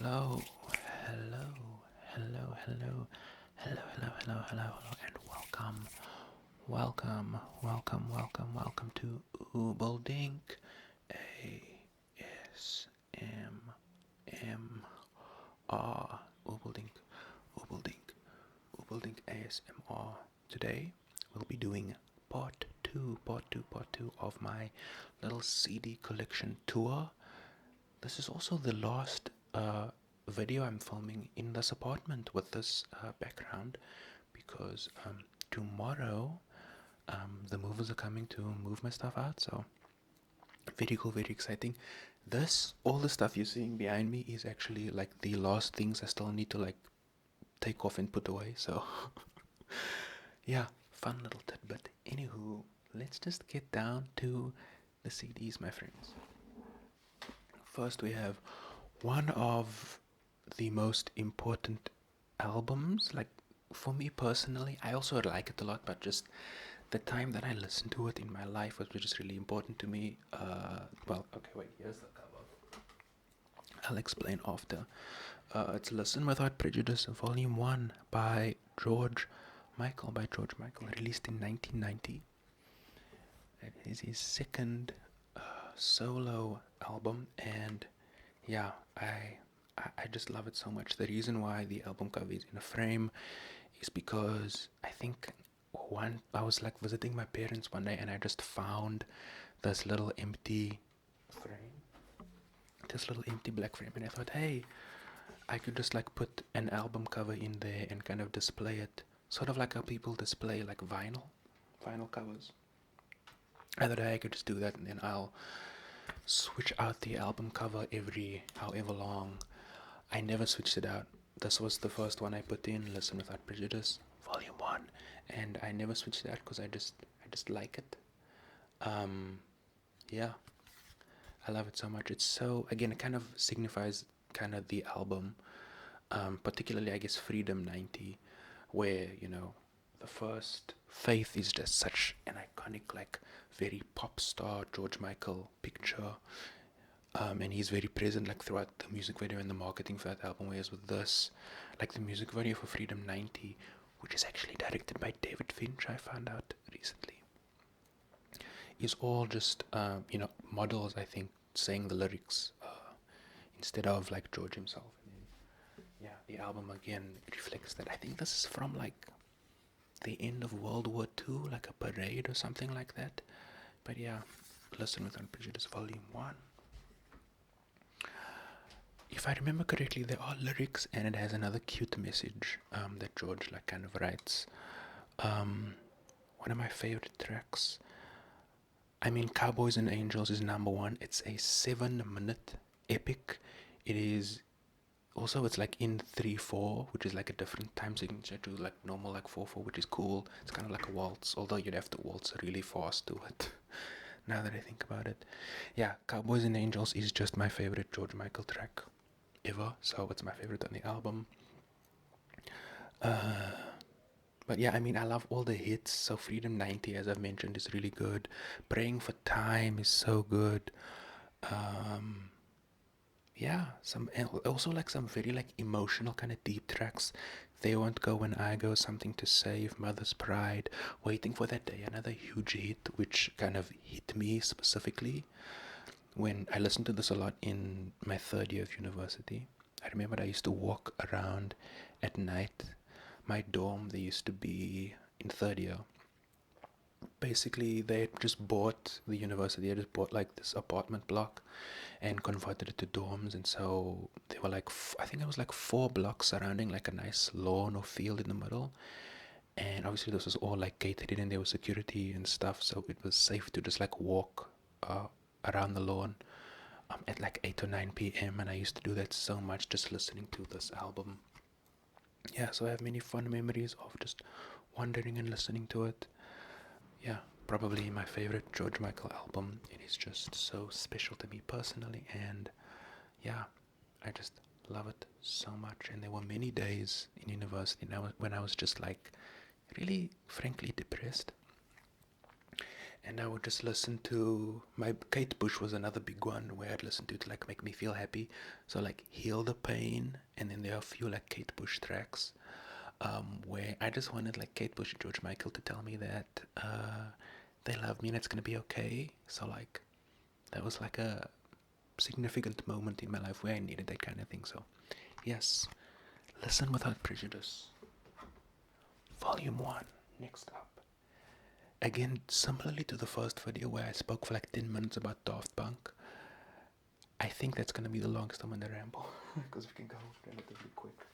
Hello, hello, hello, hello, hello, hello, hello, hello, hello, and welcome to Ubaldink ASMR. Ubaldink ASMR. Today we'll be doing part two of my little CD collection tour. This is also the last video I'm filming in this apartment with this background because tomorrow the movers are coming to move my stuff out. So very cool, very exciting. All the stuff you're seeing behind me is actually like the last things I still need to like take off and put away. So yeah, fun little tidbit. Anywho, let's just get down to the CDs, my friends. First, we have one of the most important albums. Like, for me personally, I also like it a lot, but just the time that I listened to it in my life was just really important to me. Okay, wait, here's the cover. I'll explain after. It's Listen Without Prejudice, Volume 1 by George Michael, released in 1990. It is his second solo album, and yeah, I just love it so much. The reason why the album cover is in a frame is because I think I was like visiting my parents one day and I just found this little empty frame, this little empty black frame, and I thought, hey, I could just like put an album cover in there and kind of display it, sort of like how people display like vinyl covers. I thought, hey, I could just do that, and then I'll switch out the album cover every however long. I never switched it out. This was the first one I put in, Listen Without Prejudice, Volume 1, and I never switched it out because I just like it. Yeah, I love it so much. It's so, again, it kind of signifies kind of the album, particularly, I guess, Freedom 90, where, the first Faith is just such an iconic, like, very pop star George Michael picture. And he's very present like throughout the music video and the marketing for that album. Whereas with this, like the music video for Freedom 90, which is actually directed by David Finch, I found out recently, is all just models, I think, saying the lyrics instead of like George himself. And then, yeah, the album again reflects that. I think this is from like the end of World War II, like a parade or something like that. But yeah, Listen Without Prejudice, Volume 1. If I remember correctly, there are lyrics and it has another cute message that George like kind of writes. One of my favorite tracks, I mean, Cowboys and Angels is number one. It's a 7-minute epic. It is also, it's like in 3/4, which is like a different time signature to like normal like 4/4, which is cool. It's kind of like a waltz, although you'd have to waltz really fast to it. Now that I think about it, yeah, Cowboys and Angels is just my favorite George Michael track ever, so it's my favorite on the album. But yeah, I mean, I love all the hits. So Freedom 90, as I've mentioned, is really good. Praying for Time is so good. Um, yeah, also like some very like emotional kind of deep tracks. They Won't Go When I Go, Something to Save, Mother's Pride, Waiting for That Day, another huge hit, which kind of hit me specifically when I listened to this a lot in my third year of university. I remember I used to walk around at night. My dorm, they used to be in third year. Basically, they just bought the university. They just bought like this apartment block and converted it to dorms. And so they were like, I think it was like 4 blocks surrounding like a nice lawn or field in the middle. And obviously, this was all like gated in, and there was security and stuff. So it was safe to just like walk around the lawn at like 8 or 9 p.m. And I used to do that so much, just listening to this album. Yeah, so I have many fun memories of just wandering and listening to it. Yeah, probably my favorite George Michael album. It is just so special to me personally, and yeah, I just love it so much. And there were many days in university when I was just like really, frankly, depressed. and I would just listen to my Kate Bush was another big one where I'd listen to like make me feel happy. So like Heal the Pain, and then there are a few like Kate Bush tracks where I just wanted like Kate Bush and George Michael to tell me that they love me and it's gonna be okay. So like that was like a significant moment in my life where I needed that kind of thing. So yes, Listen Without Prejudice, Volume 1. Next up. Again, similarly to the first video where I spoke for like 10 minutes about Daft Punk, I think that's going to be the longest I'm going to ramble because we can go relatively quick.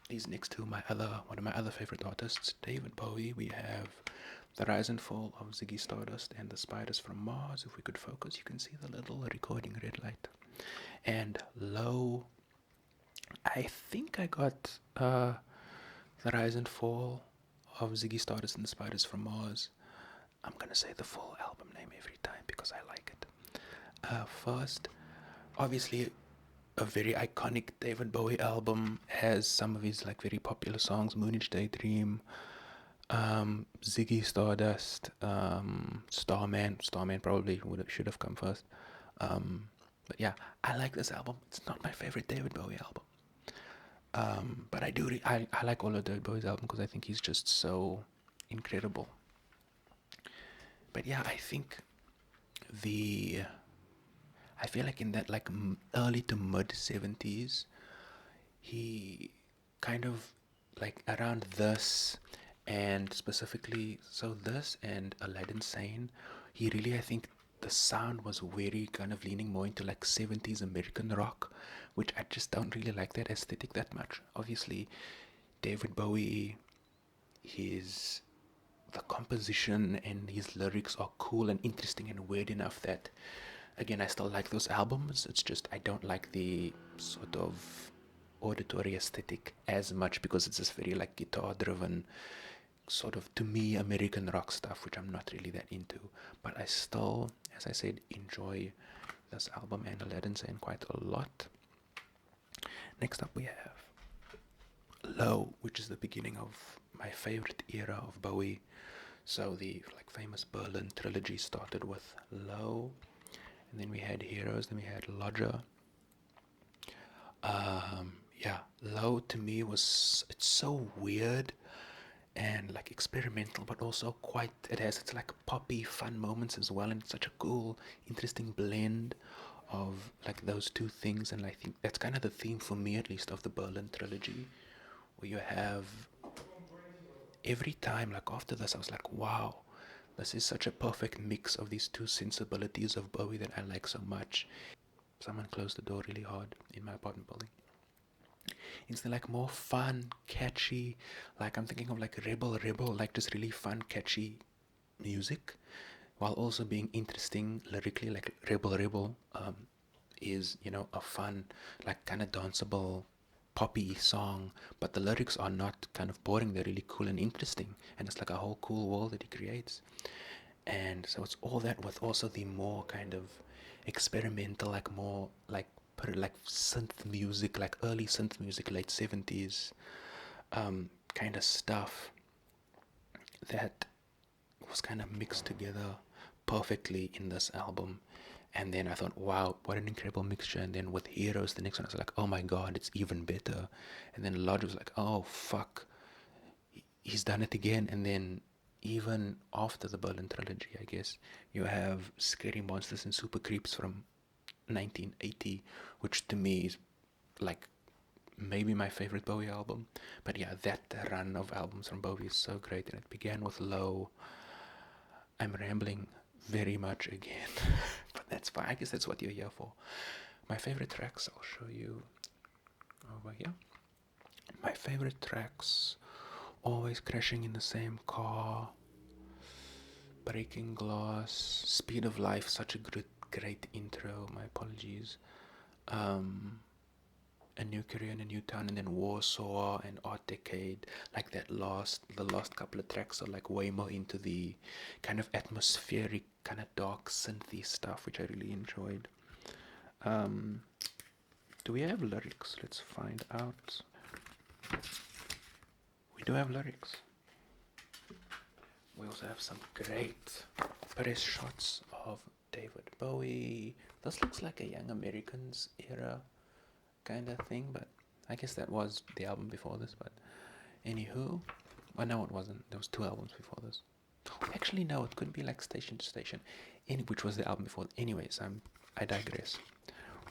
These next two, one of my other favorite artists, David Bowie. We have The Rise and Fall of Ziggy Stardust and The Spiders from Mars. If we could focus, you can see the little recording red light. And Low, I think I got The Rise and Fall of Ziggy Stardust and The Spiders from Mars. I'm gonna say the full album name every time because I like it. First, obviously, a very iconic David Bowie album has some of his like very popular songs: Moonage Daydream, Ziggy Stardust, Starman. Starman probably should have come first. But yeah, I like this album. It's not my favorite David Bowie album. But I like all of David Bowie's albums because I think he's just so incredible. But yeah, the I feel like in that like early to mid 70s, he kind of like around this and specifically so this and Aladdin Sane, he really I think the sound was very kind of leaning more into like 70s American rock, which I just don't really like that aesthetic that much. Obviously, David Bowie, his the composition and his lyrics are cool and interesting and weird enough that again I still like those albums. It's just I don't like the sort of auditory aesthetic as much because it's just very like guitar driven sort of to me American rock stuff, which I'm not really that into. But I still, as I said, enjoy this album and Aladdin Sane quite a lot. Next up we have Low, which is the beginning of my favorite era of Bowie. So the like famous Berlin trilogy started with Low, and then we had Heroes, then we had Lodger. Yeah, Low to me it's so weird and like experimental, but also quite it has its like poppy fun moments as well, and it's such a cool, interesting blend of like those two things. And I think that's kind of the theme for me, at least, of the Berlin trilogy, where you have every time like after this I was like, wow, this is such a perfect mix of these two sensibilities of Bowie that I like so much. Someone closed the door really hard in my apartment building. It's the like more fun, catchy, like I'm thinking of like Rebel, like just really fun, catchy music, while also being interesting lyrically. Like Rebel is, you know, a fun, like kind of danceable, poppy song, but the lyrics are not kind of boring. They're really cool and interesting, and it's like a whole cool world that he creates. And so it's all that with also the more kind of experimental, like more like synth music, like early synth music, late 70s kind of stuff that was kind of mixed together perfectly in this album. And then I thought, wow, what an incredible mixture. And then with Heroes, the next one, I was like, oh my god, it's even better. And then Lodge was like, oh fuck, he's done it again. And then even after the Berlin trilogy, I guess, you have Scary Monsters and Super Creeps from 1980, which to me is like maybe my favorite Bowie album. But yeah, that run of albums from Bowie is so great, and it began with Low. I'm rambling very much again, but that's fine. I guess that's what you're here for. My favorite tracks, I'll show you over here. My favorite tracks: Always Crashing in the Same Car, Breaking Glass, Speed of Life, such a great intro. My apologies. A New Career in a New Town, and then Warsaw and Art Decade. Like the last couple of tracks are like way more into the kind of atmospheric, kind of dark synthy stuff, which I really enjoyed. Do we have lyrics? Let's find out. We do have lyrics. We also have some great press shots of David Bowie. This looks like a Young Americans era kind of thing, but I guess that was the album before this. But anywho, well, no, it wasn't. There was two albums before this. Actually, no, it could be like Station to Station, which was the album before. Anyways, I digress.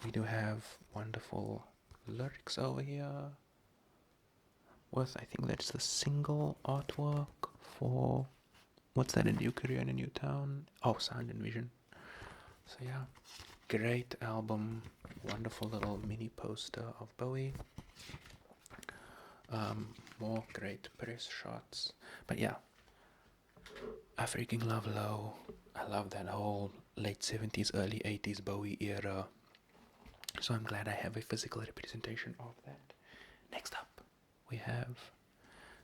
We do have wonderful lyrics over here. With I think that's the single artwork for what's that? A New Career in a New Town? Oh, Sound and Vision. So yeah, great album. Wonderful little mini poster of Bowie. More great press shots. But yeah, I freaking love Low. I love that whole late 70s, early 80s Bowie era. So I'm glad I have a physical representation of that. Next up, we have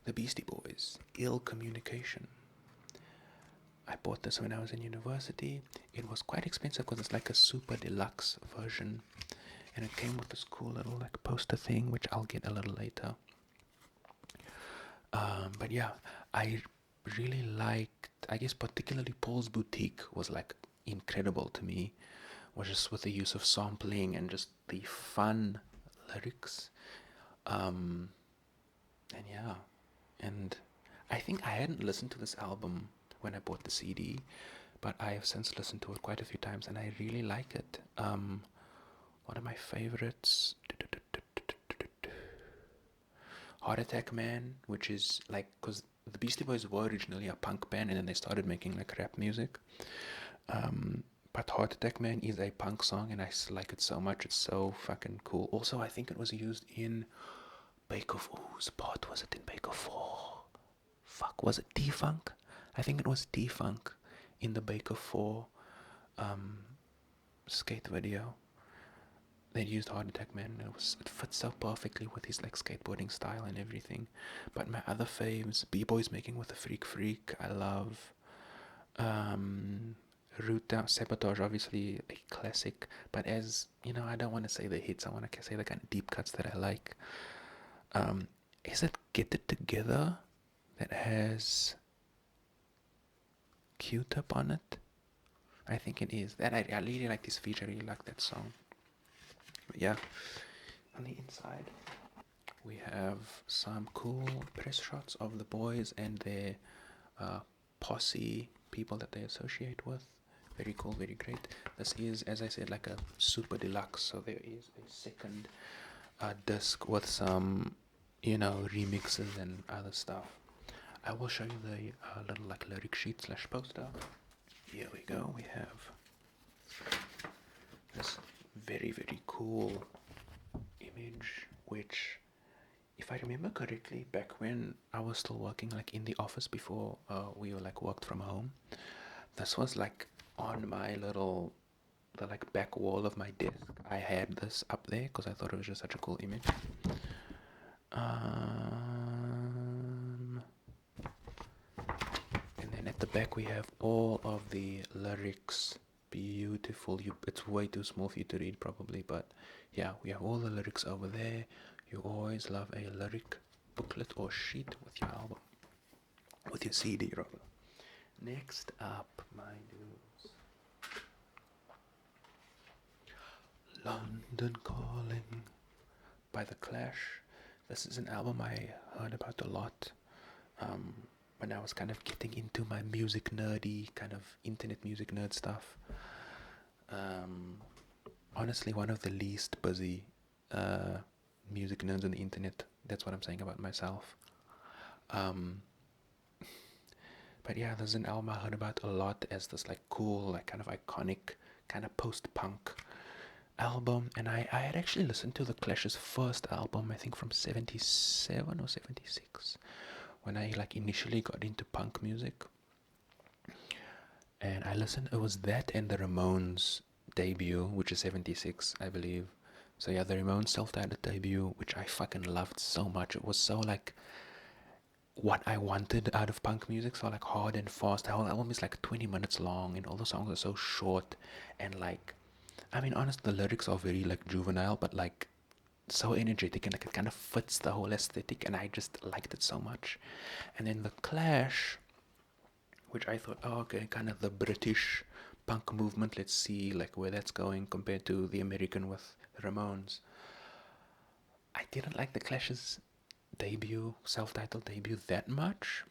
the Beastie Boys, Ill Communication. I bought this when I was in university. It was quite expensive because it's like a super deluxe version. And it came with this cool little like poster thing, which I'll get a little later. But yeah, I really liked, I guess particularly Paul's Boutique was like incredible to me. Was just with the use of sampling and just the fun lyrics. And yeah, and I think I hadn't listened to this album when I bought the CD, but I have since listened to it quite a few times and I really like it. One of my favorites, Heart Attack Man, which is like, because the Beastie Boys were originally a punk band and then they started making like rap music. But Heart Attack Man is a punk song and I like it so much. It's so fucking cool. Also, I think it was used in Bake Off. Whose part was it in Bake Off 4? Fuck, was it D-Funk? I think it was D-Funk in the Bake Off 4 skate video. They used Heart Attack Man and it fits so perfectly with his like skateboarding style and everything. But my other faves, B-Boys Making with a Freak Freak, I love. Root Down Sabotage, obviously a classic, but as you know, I don't want to say the hits, I want to say the kind of deep cuts that I like. Is it Get It Together that has Q-Tip on it? I think it is. And I really like this feature, I really like that song. But yeah, on the inside, we have some cool press shots of the boys and their posse, people that they associate with. Very cool, very great. This is, as I said, like a super deluxe, so there is a second disc with some, remixes and other stuff. I will show you the little like lyric sheet / poster. Here we go. We have this very, very cool image, which, if I remember correctly, back when I was still working like in the office before we were like worked from home, this was like on my little, the like back wall of my desk. I had this up there because I thought it was just such a cool image. And then at the back we have all of the lyrics. Beautiful. It's way too small for you to read probably, but yeah, we have all the lyrics over there. You always love a lyric booklet or sheet with your album, with your CD rather. Next up, my dudes, London Calling by The Clash. This is an album I heard about a lot when I was kind of getting into my music nerdy, kind of internet music nerd stuff. Honestly, one of the least busy music nerds on the internet. That's what I'm saying about myself. But yeah, there's an album I heard about a lot as this like cool, like kind of iconic, kind of post-punk album. And I had actually listened to The Clash's first album, I think from 77 or 76, when I like initially got into punk music. And I listened, it was that and the Ramones debut, which is 76, I believe. So yeah, the Ramones self-titled debut, which I fucking loved so much. It was so like what I wanted out of punk music, so like hard and fast. The whole album is like 20 minutes long and all the songs are so short and like, I mean, honest, the lyrics are very like juvenile, but like so energetic and like it kind of fits the whole aesthetic, and I just liked it so much. And then The Clash, which I thought, oh, okay, kind of the British punk movement. Let's see like where that's going compared to the American with Ramones. I didn't like the Clash's debut, self-titled debut that much.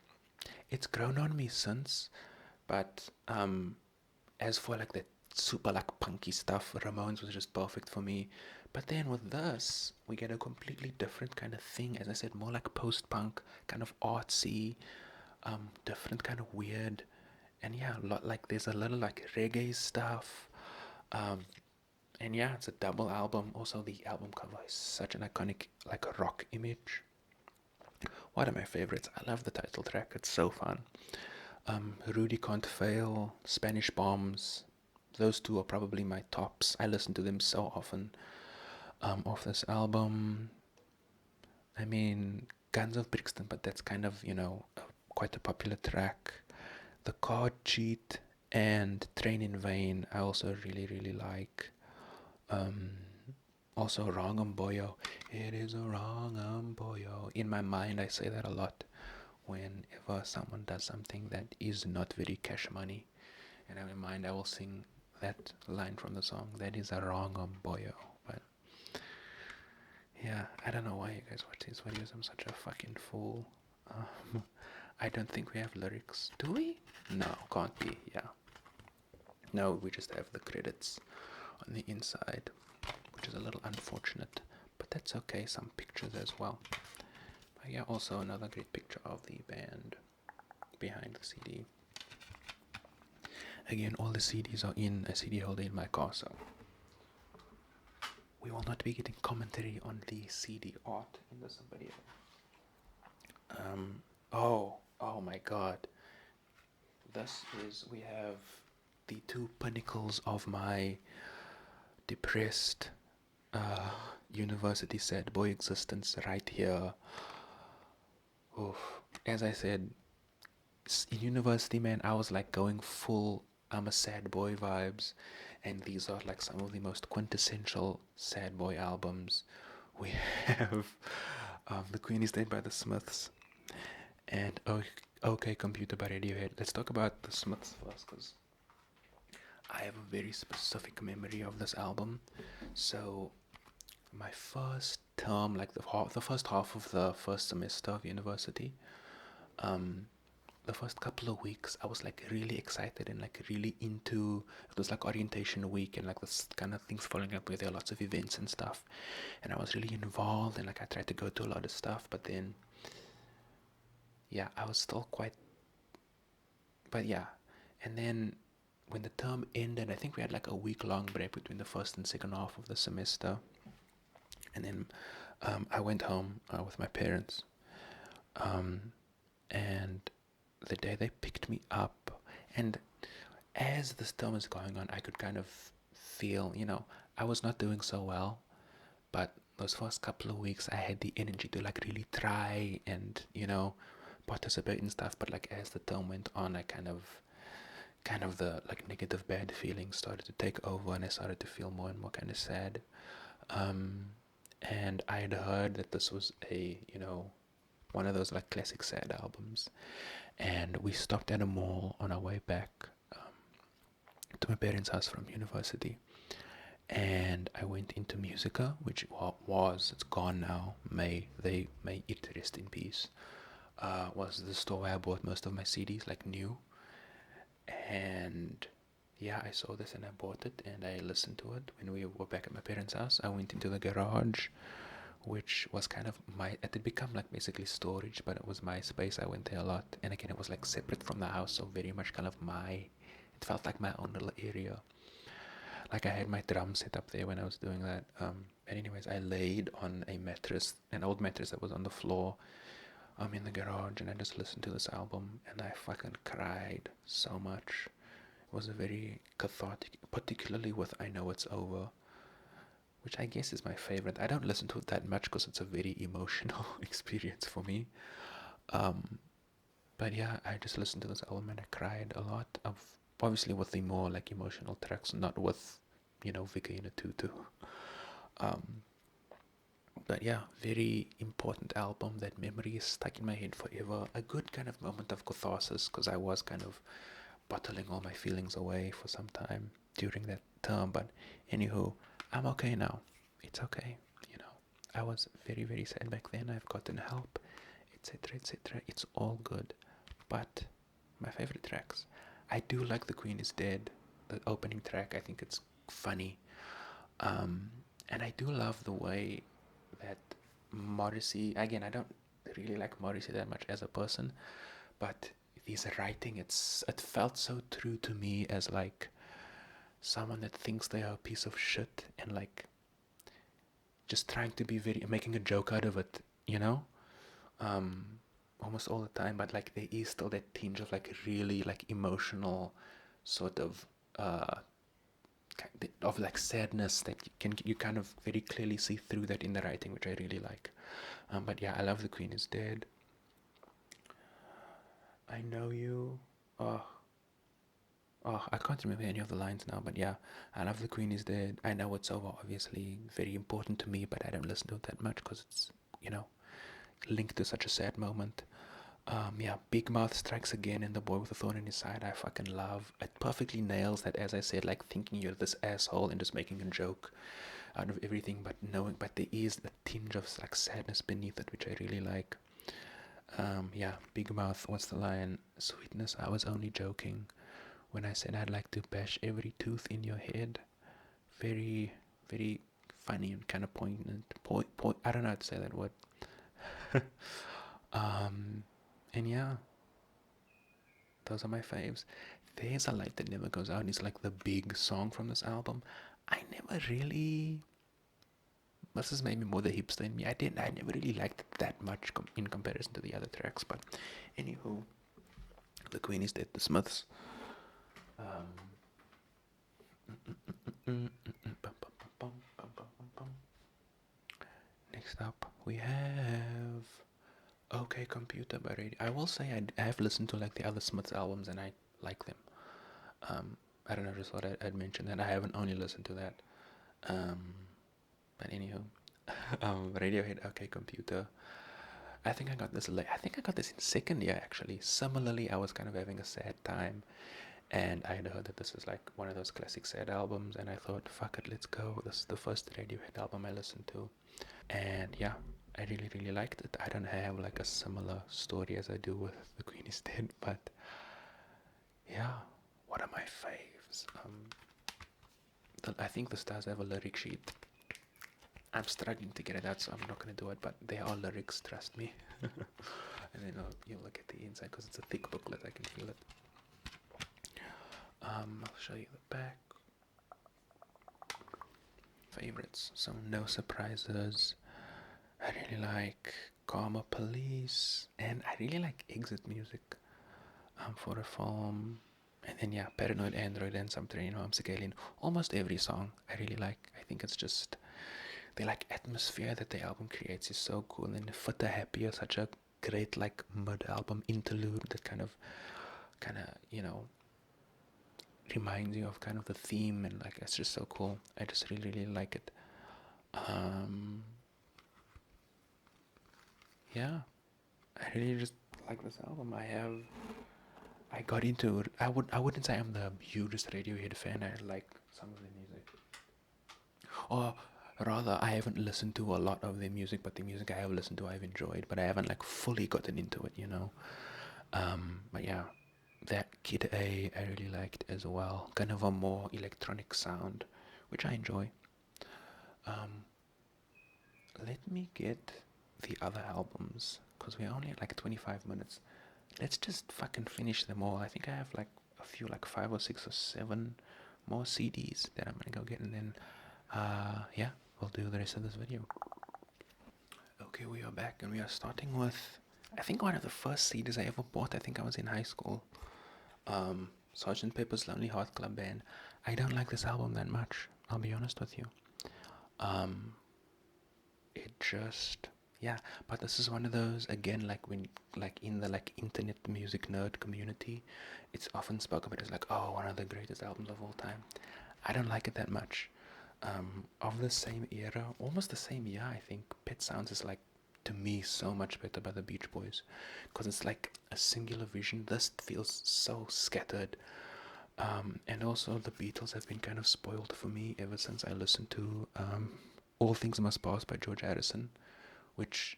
It's grown on me since, but as for like the super like punky stuff, Ramones was just perfect for me. But then with this, we get a completely different kind of thing. As I said, more like post-punk, kind of artsy, different kind of weird, and yeah, a lot like there's a little like reggae stuff. Um, and yeah, it's a double album. Also, the album cover is such an iconic like rock image. One of my favorites. I love the title track. It's so fun. Rudy Can't Fail, Spanish Bombs. Those two are probably my tops. I listen to them so often. Off this album, I mean, Guns of Brixton, but that's kind of, quite a popular track. The Card Cheat and Train in Vain, I also really, really like. Um, Also, Boyo. It is a Boyo. In my mind, I say that a lot whenever someone does something that is not very cash money. And in my mind, I will sing that line from the song. That is a Boyo. But yeah, I don't know why you guys watch these videos. I'm such a fucking fool. I don't think we have lyrics. Do we? No, can't be. Yeah. No, we just have the credits on the inside, which is a little unfortunate, but that's okay. Some pictures as well. But yeah, also another great picture of the band behind the CD. Again, all the CDs are in a CD holder in my car, so we will not be getting commentary on the CD art in this video. Oh my god. We have the two pinnacles of my depressed university sad boy existence right here. Oof. As I said, in university, man, I was like going full I'm a sad boy vibes, and these are like some of the most quintessential sad boy albums. We have The Queen is Dead by the Smiths and OK Computer by Radiohead. Let's talk about the Smiths first, because I have a very specific memory of this album. So my first term, like the first half of the first semester of university, the first couple of weeks I was like really excited and like really into it. Was like orientation week and like this kind of things following up where there are lots of events and stuff, and I was really involved and like I tried to go to a lot of stuff, but then yeah, I was still quite, but yeah. And then when the term ended, I think we had like a week long break between the first and second half of the semester, and then I went home with my parents, and the day they picked me up, and as this term was going on, I could kind of feel, I was not doing so well, but those first couple of weeks I had the energy to like really try and, participate in stuff. But like as the term went on, I kind of the like negative bad feelings started to take over, and I started to feel more and more kind of sad. And I had heard that this was a, one of those like classic sad albums, and we stopped at a mall on our way back to my parents' house from university, and I went into Musica, which it's gone now. May it rest in peace. Was the store where I bought most of my CDs, like new, and yeah, I saw this and I bought it and I listened to it when we were back at my parents' house. I went into the garage, which was kind of it had become like basically storage, but it was my space. I went there a lot, and again, it was like separate from the house, so very much kind of it felt like my own little area. Like I had my drum set up there when I was doing that. And anyways, I laid on a mattress, an old mattress that was on the floor, in the garage, and I just listened to this album, and I fucking cried so much. It was a very cathartic, particularly with I Know It's Over, which I guess is my favorite. I don't listen to it that much because it's a very emotional experience for me. But yeah, I just listened to this album and I cried a lot. Obviously with the more like emotional tracks, not with, Vicky in a tutu. But yeah, very important album. That memory is stuck in my head forever. A good kind of moment of catharsis because I was kind of bottling all my feelings away for some time during that term. But anywho, I'm okay now. It's okay. You know, I was very, very sad back then. I've gotten help, etc., etc. It's all good. But my favorite tracks, I do like The Queen is Dead, the opening track. I think it's funny. Um, and I do love the way that Morrissey, again, I don't really like Morrissey that much as a person, but his writing, it felt so true to me as like someone that thinks they are a piece of shit and like just trying to be very, making a joke out of it, you know? Um, almost all the time, but like there is still that tinge of like really like emotional sort uh, of like sadness that you kind of very clearly see through that in the writing, which I really like. But yeah, I love The Queen is Dead. I know you. Oh, I can't remember any of the lines now, but yeah, I love The Queen is Dead. I know it's over, obviously, very important to me, but I don't listen to it that much because it's, you know, linked to such a sad moment. Yeah, Big Mouth Strikes Again and The Boy with a Thorn in His Side, I fucking love. It perfectly nails that, as I said, like thinking you're this asshole and just making a joke out of everything, but knowing, but there is a tinge of like sadness beneath it, which I really like. Yeah, Big Mouth, what's the line? Sweetness, I was only joking when I said I'd like to bash every tooth in your head. Very, very funny and kind of poignant. I don't know how to say that word. um, and yeah, those are my faves. There's a Light That Never Goes Out. It's like the big song from this album. I never really. This is maybe more the hipster in me. I never really liked it that much in comparison to the other tracks. But anywho, The Queen is Dead. The Smiths. Um, Next up, we have OK Computer by Radio. I will say I have listened to like the other Smiths albums and I like them. I don't know, just thought I'd mention that. I haven't only listened to that. Um, but anywho, Radiohead, OK Computer. I think I got this late. I think I got this in second year actually. Similarly, I was kind of having a sad time, and I had heard that this is like one of those classic sad albums, and I thought, fuck it, let's go. This is the first Radiohead album I listened to, and yeah, I really really liked it. I don't have like a similar story as I do with The Queen is Dead, but yeah, what are my faves? I think the Stars have a lyric sheet. I'm struggling to get it out, so I'm not going to do it, but they are lyrics, trust me. And then you look at the inside because it's a thick booklet, I can feel it. I'll show you the back. Favorites, so No Surprises. I really like Karma Police, and I really like Exit Music for a film. And then yeah, Paranoid Android and some Train Arms Alien. Almost every song I really like. I think it's just the like atmosphere that the album creates is so cool. And Fitter Happier, such a great like mid-album interlude that kind of you know reminds you of kind of the theme, and like it's just so cool. I just really really like it. Yeah, I really just like this album. I got into it. I wouldn't say I'm the hugest Radiohead fan. I like some of the music, or rather, I haven't listened to a lot of their music, but the music I have listened to I've enjoyed, but I haven't like fully gotten into it, you know. But yeah, that Kid A I really liked as well. Kind of a more electronic sound, which I enjoy. Um, Let me get the other albums because we're only at like 25 minutes. Let's just fucking finish them all. I think I have like a few, like 5 or 6 or 7 more CDs that I'm gonna go get, and then yeah, we'll do the rest of this video. Okay, we are back, and we are starting with I think one of the first CDs I ever bought. I think I was in high school. Sergeant Pepper's Lonely Heart Club Band. I don't like this album that much, I'll be honest with you. It just yeah, but this is one of those again, like when like in the like internet music nerd community, it's often spoken about as like, oh, one of the greatest albums of all time. I don't like it that much. Of the same era, almost the same year, I think Pet Sounds is like, to me, so much better by the Beach Boys, because it's like a singular vision. This feels so scattered. And also the Beatles have been kind of spoiled for me ever since I listened to All Things Must Pass by George Harrison, which,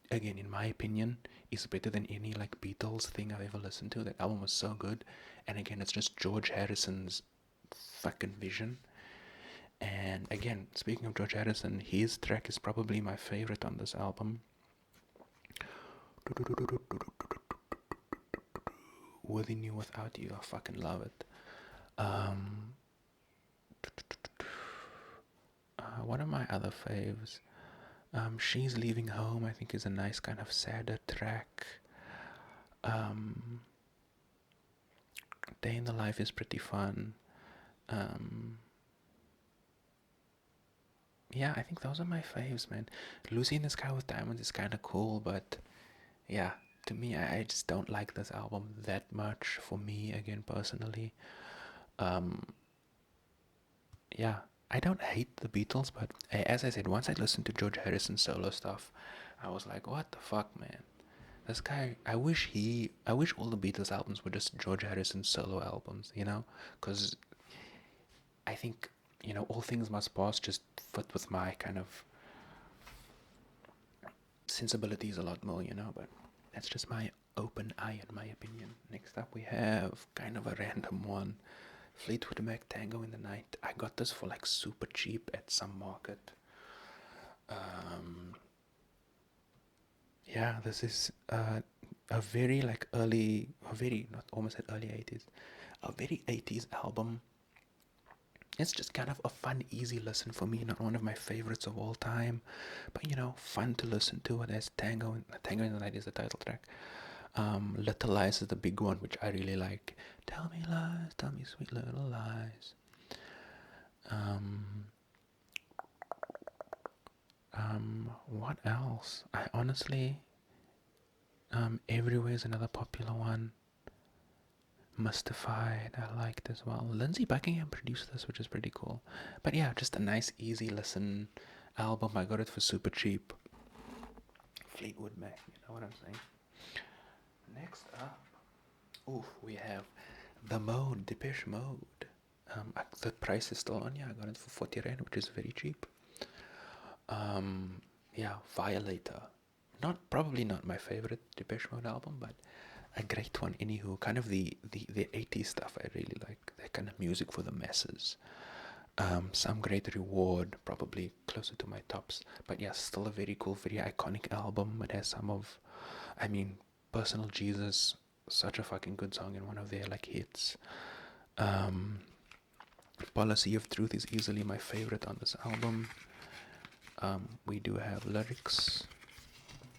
again, in my opinion, is better than any like Beatles thing I've ever listened to. That album was so good, and again, it's just George Harrison's fucking vision. And again, speaking of George Harrison, his track is probably my favorite on this album. Within You Without You, I fucking love it. Um, one of my other faves, She's Leaving Home, I think is a nice kind of sadder track. Um, Day in the Life is pretty fun. Yeah, I think those are my faves, man. Lucy in the Sky with Diamonds is kind of cool, but yeah, to me, I just don't like this album that much. For me, again, personally, um, yeah, I don't hate the Beatles, but as I said, once I listened to George Harrison's solo stuff, I was like, what the fuck, man? This guy, I wish all the Beatles albums were just George Harrison's solo albums, you know? Because I think, All Things Must Pass just fit with my kind of sensibilities a lot more, but that's just my open eye, in my opinion. Next up, we have kind of a random one. Fleetwood Mac Tango in the Night. I got this for like super cheap at some market. Yeah, this is a very like early, a very, not almost at early 80s, a very 80s album. It's just kind of a fun, easy listen for me. Not one of my favorites of all time, but fun to listen to. There's Tango in the Night is the title track. Little Lies is the big one, which I really like. Tell me lies, tell me sweet little lies. What else? I honestly, Everywhere is another popular one. Mystified, I liked as well. Lindsey Buckingham produced this, which is pretty cool. But yeah, just a nice, easy listen album. I got it for super cheap. Fleetwood Mac, you know what I'm saying? Next up, we have The Mode, Depeche Mode. The price is still on, yeah, I got it for 40 Rand, which is very cheap. Yeah, Violator. Probably not my favorite Depeche Mode album, but a great one. Anywho, kind of the 80s stuff I really like. That kind of music for the masses. Some Great Reward, probably closer to my tops. But yeah, still a very cool, very iconic album. It has Personal Jesus, such a fucking good song and one of their like hits. Policy of Truth is easily my favorite on this album. We do have lyrics.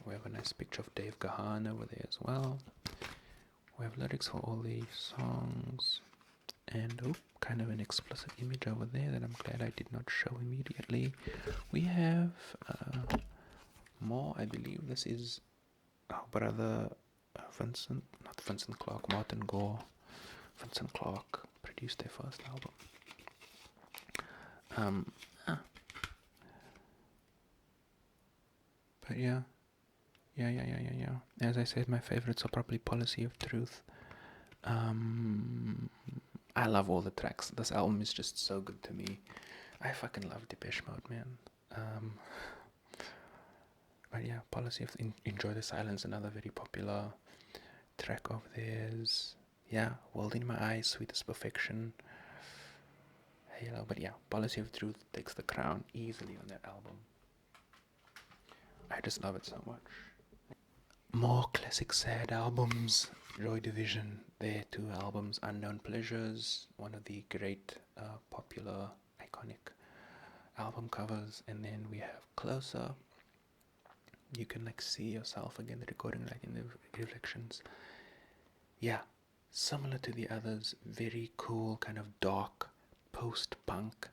We have a nice picture of Dave Gahan over there as well. We have lyrics for all the songs. And kind of an explicit image over there that I'm glad I did not show immediately. We have more, I believe this is our brother Vincent Clarke, Martin Gore. Vincent Clarke produced their first album. But yeah. As I said, my favorites are probably Policy of Truth. I love all the tracks. This album is just so good to me. I fucking love Depeche Mode, man. But yeah, Policy of Enjoy the Silence, another very popular track of theirs. Yeah, World in My Eyes, Sweetest Perfection. Halo, but yeah, Policy of Truth takes the crown easily on that album. I just love it so much. More classic sad albums. Joy Division, their two albums, Unknown Pleasures, one of the great, popular, iconic album covers, and then we have Closer. You can like see yourself again, the recording like in the reflections. Yeah, similar to the others, very cool, kind of dark, post-punk,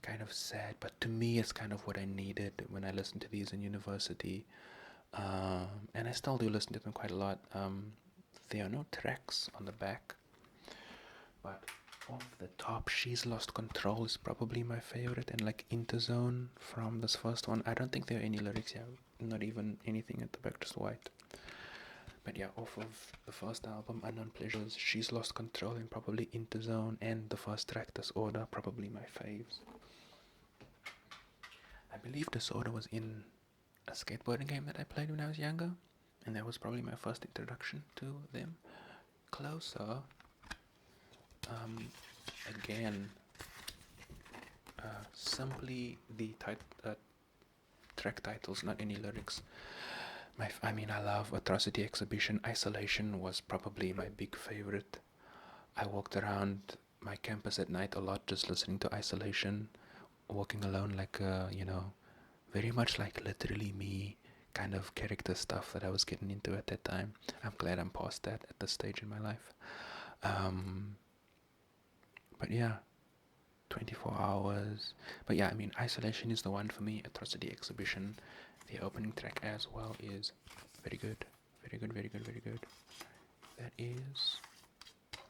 kind of sad, but to me it's kind of what I needed when I listened to these in university. And I still do listen to them quite a lot. There are no tracks on the back, but Off the top, She's Lost Control is probably my favorite, and like Interzone from this first one. I don't think there are any lyrics here, not even anything at the back, just white. But yeah, off of the first album, Unknown Pleasures, She's Lost Control, and probably Interzone, and the first track, Disorder, probably my faves. I believe Disorder was in a skateboarding game that I played when I was younger, and that was probably my first introduction to them. Closer, again, simply the track titles, not any lyrics. I love Atrocity Exhibition. Isolation was probably my big favorite. I walked around my campus at night a lot just listening to Isolation, walking alone like, very much like literally me kind of character stuff that I was getting into at that time. I'm glad I'm past that at this stage in my life. But yeah, 24 hours. But yeah, Isolation is the one for me. Atrocity Exhibition, the opening track as well, is very good. Very good, very good, very good. That is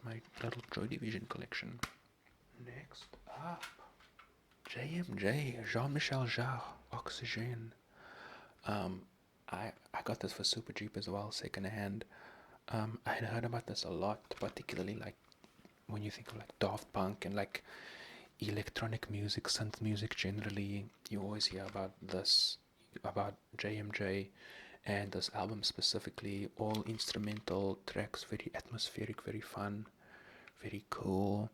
my little Joy Division collection. Next up, JMJ, Jean-Michel Jarre, Oxygen. I got this for super cheap as well, second hand. I had heard about this a lot, particularly like when you think of like Daft Punk and like electronic music, synth music generally. You always hear about this, about JMJ and this album specifically. All instrumental tracks, very atmospheric, very fun, very cool.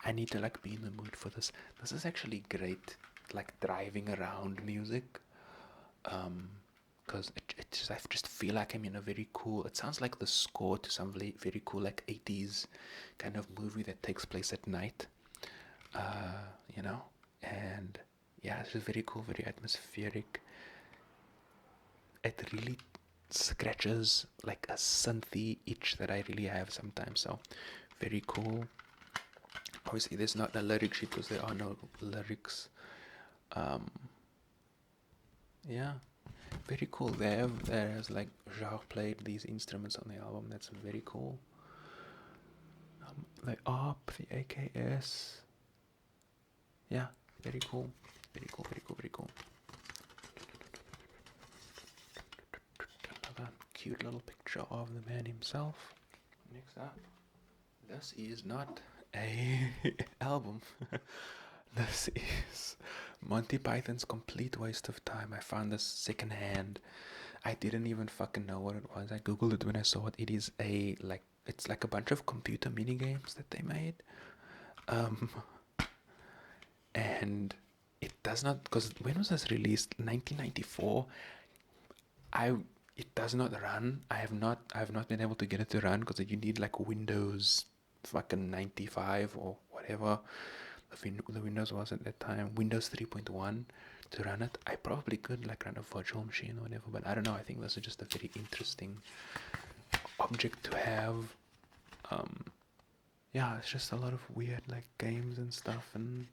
I need to like be in the mood for this. This is actually great, like driving around music. Because I just feel like I'm in a very cool. It sounds like the score to some very cool like 80s kind of movie that takes place at night. And yeah, it's just very cool, very atmospheric. It really scratches like a synthy itch that I really have sometimes. So very cool. Obviously, there's not a lyric sheet because there are no lyrics. Yeah, very cool. There's like Jarre played these instruments on the album. That's very cool. The ARP, the AKS. Yeah, very cool. Very cool, very cool, very cool. Another cute little picture of the man himself. Next up, this is not a album. This is Monty Python's Complete Waste of Time. I found this secondhand. I didn't even fucking know what it was. I googled it when I saw it. It is it's like a bunch of computer mini games that they made. And it does not, because when was this released? 1994. It does not run. I have not been able to get it to run because you need like Windows fucking 95 or whatever the Windows was at that time, Windows 3.1 to run it. I probably could like run a virtual machine or whatever, but I don't know. I think this is just a very interesting object to have. Yeah, it's just a lot of weird like games and stuff, and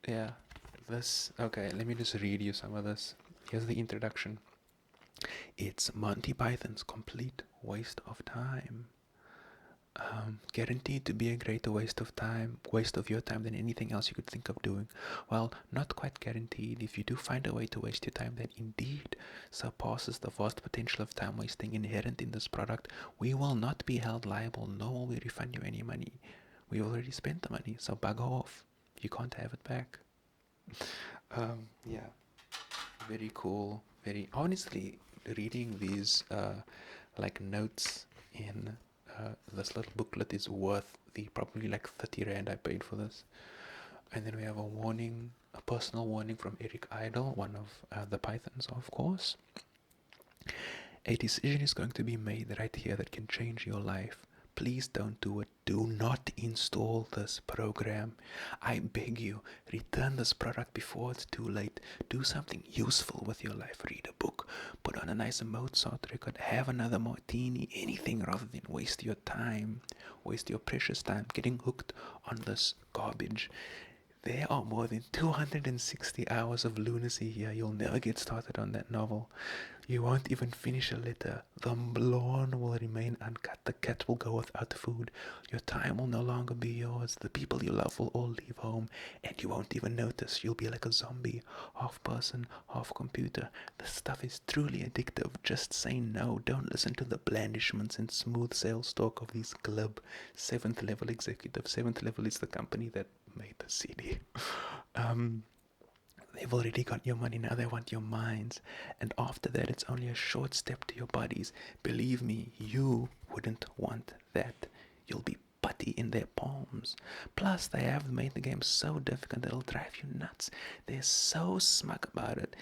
yeah, okay, let me just read you some of this. Here's the introduction. It's Monty Python's Complete Waste of Time. Guaranteed to be a greater waste of your time than anything else you could think of doing. Well, not quite guaranteed. If you do find a way to waste your time that indeed surpasses the vast potential of time wasting inherent in this product, we will not be held liable, nor will we refund you any money. We already spent the money, so bugger off. You can't have it back. Yeah, very cool. Very honestly, reading these like notes in this little booklet is worth the probably like 30 rand I paid for this. And then we have a personal warning from Eric Idle, one of the Pythons, of course. A decision is going to be made right here that can change your life. Please don't do it. Do not install this program. I beg you, return this product before it's too late. Do something useful with your life. Read a book. Put on a nice Mozart record. Have another martini. Anything rather than waste your time. Waste your precious time getting hooked on this garbage. There are more than 260 hours of lunacy here. You'll never get started on that novel. You won't even finish a letter. The lawn will remain uncut. The cat will go without food. Your time will no longer be yours. The people you love will all leave home, and you won't even notice. You'll be like a zombie, half person, half computer. The stuff is truly addictive. Just say no. Don't listen to the blandishments and smooth sales talk of these glib seventh level executives. Seventh level is the company that made the CD. Um, They've already got your money, now they want your minds. And after that, it's only a short step to your bodies. Believe me, you wouldn't want that. You'll be putty in their palms. Plus, they have made the game so difficult it'll drive you nuts. They're so smug about it.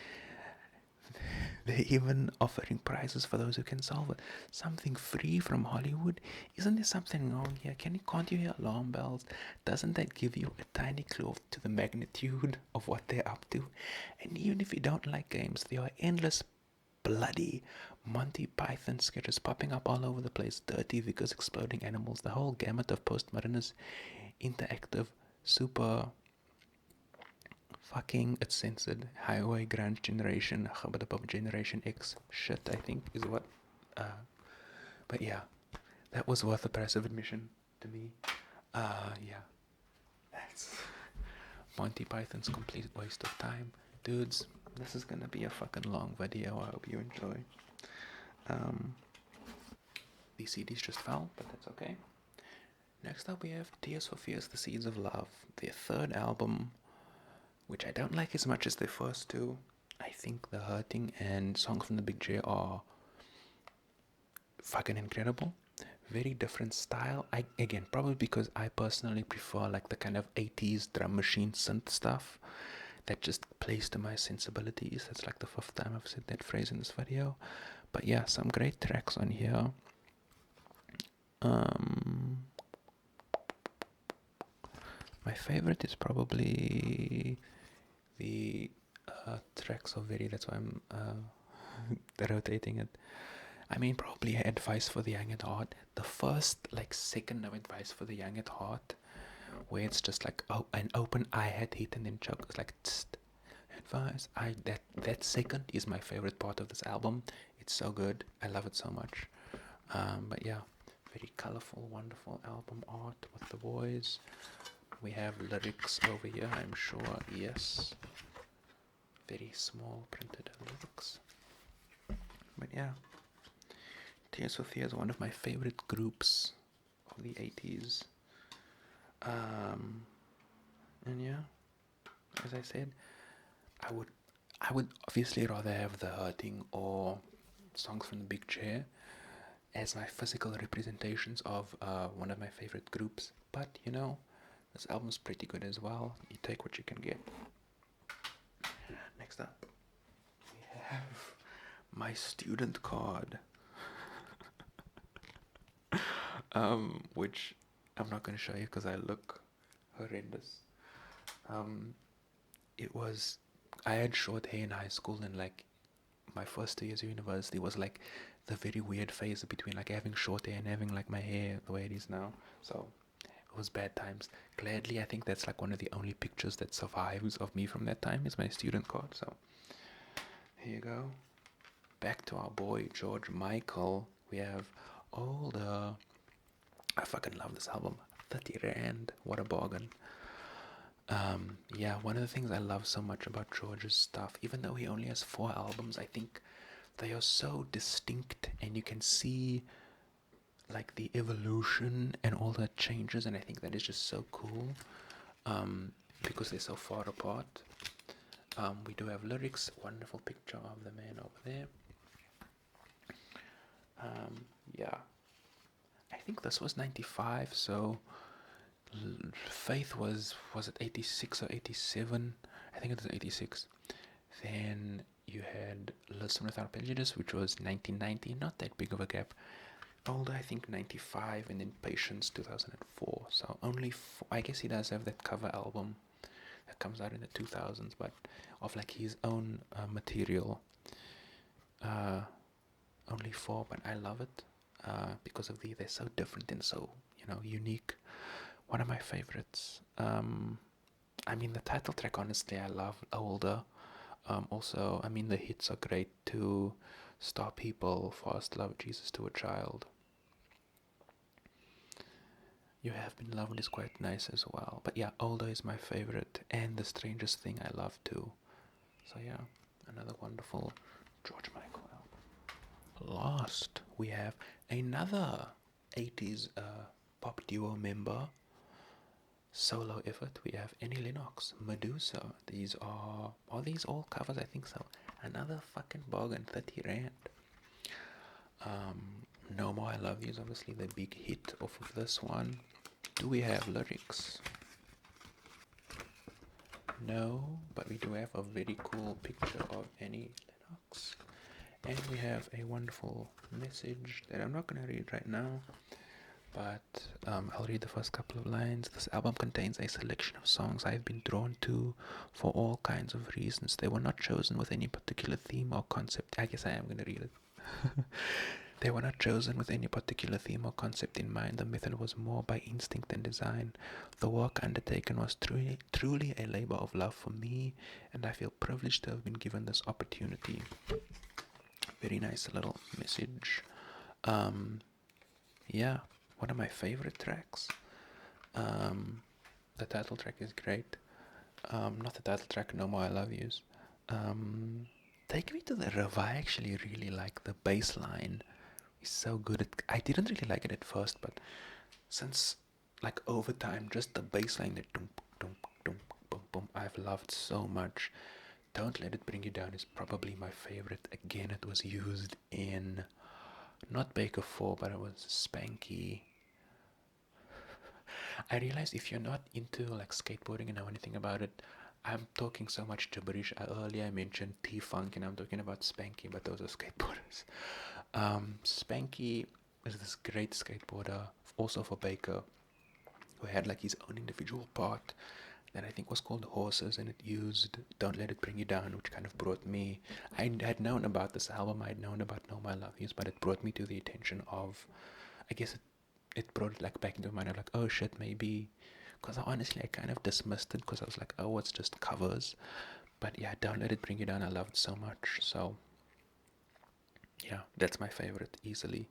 They're even offering prizes for those who can solve it. Something free from Hollywood? Isn't there something wrong here? Can't you hear alarm bells? Doesn't that give you a tiny clue to the magnitude of what they're up to? And even if you don't like games, there are endless bloody Monty Python sketches popping up all over the place. Dirty figures, exploding animals, the whole gamut of postmodernist, interactive, super fucking, it's censored. Highway Grand Generation, Generation X shit, I think, is what. But yeah, that was worth the price of admission to me. Yeah, that's Monty Python's complete waste of time. Dudes, this is gonna be a fucking long video. I hope you enjoy. These CDs just fell, but that's okay. Next up, we have Tears for Fears, The Seeds of Love, their third album, which I don't like as much as their first two. I think The Hurting and Song from the Big J are fucking incredible. Very different style. Again, probably because I personally prefer like the kind of 80s drum machine synth stuff that just plays to my sensibilities. That's like the fifth time I've said that phrase in this video. But yeah, some great tracks on here. My favorite is probably the tracks of Very. That's why I'm rotating it. I mean, probably Advice for the Young at Heart. The first, like, second of Advice for the Young at Heart, where it's just like an open hi-hat hit and then choke. It's like tst, advice. That second is my favorite part of this album. It's so good. I love it so much. But yeah, very colorful, wonderful album art with the boys. We have lyrics over here, I'm sure. Yes, very small printed lyrics. But yeah, Tears for Fears is one of my favorite groups of the 80s. And yeah, as I said, I would obviously rather have The Hurting or Songs from the Big Chair as my physical representations of one of my favorite groups. But you know, this album's pretty good as well. You take what you can get. Next up, we have my student card. Which I'm not going to show you because I look horrendous. I had short hair in high school, and like my first 2 years of university was like the very weird phase between like having short hair and having like my hair the way it is now. So it was bad times. Gladly, I think that's like one of the only pictures that survives of me from that time is my student card. So here you go. Back to our boy George Michael. We have all the. I fucking love this album. 30 Rand. What a bargain. Yeah, one of the things I love so much about George's stuff, even though he only has 4 albums, I think they are so distinct and you can see like the evolution and all the changes, and I think that is just so cool because they're so far apart. We do have lyrics, wonderful picture of the man over there. Yeah, I think this was 95, so Faith was it 86 or 87? I think it was 86. Then you had Listen Without Prejudice, which was 1990, not that big of a gap. Older, I think 95, and then Patience 2004. So only I guess he does have that cover album that comes out in the 2000s, but of like his own material. Only 4, but I love it because of they're so different and so unique. One of my favorites. I mean, the title track, honestly, I love Older. Also, I mean, the hits are great too. Star People, Fast Love, Jesus to a Child. You Have Been Loved is quite nice as well. But yeah, Older is my favorite, and The Strangest Thing I love too. So yeah, another wonderful George Michael album. Last, we have another 80s pop duo member, solo effort. We have Annie Lennox, Medusa. Are these all covers? I think so. Another fucking bargain, 30 Rand. No More I Love You is obviously the big hit off of this one. Do we have lyrics? No, but we do have a very cool picture of Annie Lennox. And we have a wonderful message that I'm not going to read right now, but I'll read the first couple of lines. This album contains a selection of songs I've been drawn to for all kinds of reasons. They were not chosen with any particular theme or concept. I guess I am going to read it. They were not chosen with any particular theme or concept in mind. The method was more by instinct than design. The work undertaken was truly a labor of love for me, and I feel privileged to have been given this opportunity. Very nice little message. Yeah, one of my favorite tracks. The title track is great. Not the title track, No More I Love Yous. Take Me to the River. I actually really like the bass line. It's so good. I didn't really like it at first, but since like over time, just the bass line, that dum dum dum boom boom, I've loved so much. Don't Let It Bring You Down is probably my favorite. Again, it was used in not Baker 4, but it was Spanky. I realize if you're not into like skateboarding and know anything about it, I'm talking so much gibberish. Earlier I mentioned T-Funk and I'm talking about Spanky, but those are skateboarders. Spanky is this great skateboarder, also for Baker, who had like his own individual part that I think was called Horses, and it used Don't Let It Bring You Down, which kind of brought me. I had known about this album, I had known about No My Love Yous, but it brought me to the attention of, I guess it brought it like back into my mind of like, oh shit, maybe. Because honestly, I kind of dismissed it because I was like, oh, it's just covers. But yeah, Don't Let It Bring You Down, I loved so much. So yeah, that's my favorite easily.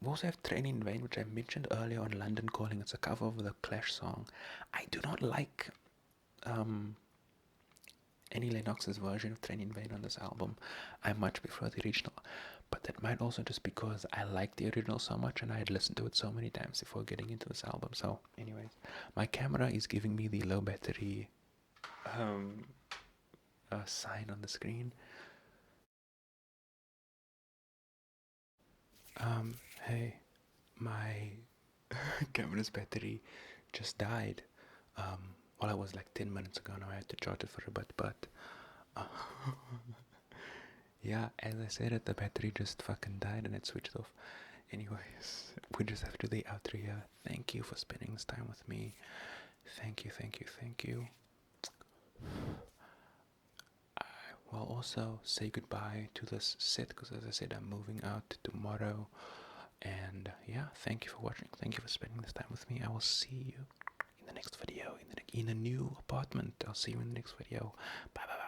We also have Train in Vain, which I mentioned earlier on London Calling. It's a cover of the Clash song. I do not like Annie Lennox's version of Train in Vain on this album. I much prefer the original. But that might also just because I like the original so much and I had listened to it so many times before getting into this album. So, anyways, my camera is giving me the low battery um, sign on the screen. Hey, my camera's battery just died. Well, it was like 10 minutes ago. Now I had to charge it for a bit, but uh, yeah, as I said it, the battery just fucking died and it switched off. Anyways, we just have to do the outro here. Thank you for spending this time with me. Thank you, thank you, thank you. I will also say goodbye to this set because, as I said, I'm moving out tomorrow. And yeah, thank you for watching. Thank you for spending this time with me. I will see you in the next video in a new apartment. I'll see you in the next video. Bye bye.